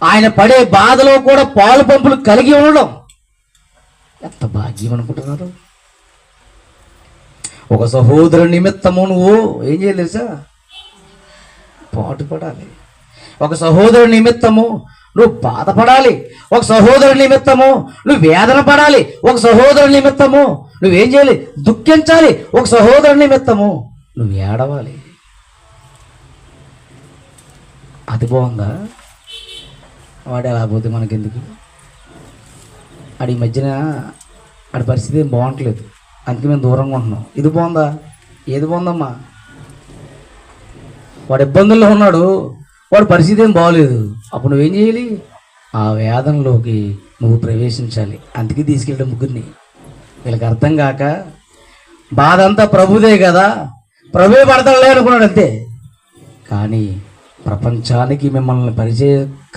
ఆయన పడే బాధలో కూడా పాలు పంపులు కలిగి ఉండడం ఎంత భాగ్యం అనుకుంటున్నారు. ఒక సహోదరు నిమిత్తము నువ్వు ఏం చేయాలి తెలుసా? పాటుపడాలి. ఒక సహోదరు నిమిత్తము నువ్వు బాధపడాలి. ఒక సహోదరు నిమిత్తము నువ్వు వేదన పడాలి. ఒక సహోదరు నిమిత్తము నువ్వేం చేయాలి? దుఃఖించాలి. ఒక సహోదరు నిమిత్తము నువ్వు ఏడవాలి. అది బాగుందా? వాడు ఎలా పోతే మనకెందుకు? ఆడి మధ్యన ఆడి పరిస్థితి ఏం బాగుంటలేదు, అందుకే మేము దూరంగా ఉంటున్నాం. ఇది బాగుందా? ఏది బాగుందమ్మా? వాడు ఇబ్బందుల్లో ఉన్నాడు, వాడి పరిస్థితి ఏం బాగోలేదు. అప్పుడు నువ్వేం చేయాలి? ఆ వేదనలోకి నువ్వు ప్రవేశించాలి. అందుకే తీసుకెళ్ళడం ముగ్గురిని. వీళ్ళకి అర్థం కాక బాధ అంతా ప్రభుదే కదా, ప్రభువే పడతాడులే అనుకున్నాడు అంతే. కానీ ప్రపంచానికి మిమ్మల్ని పరిచయం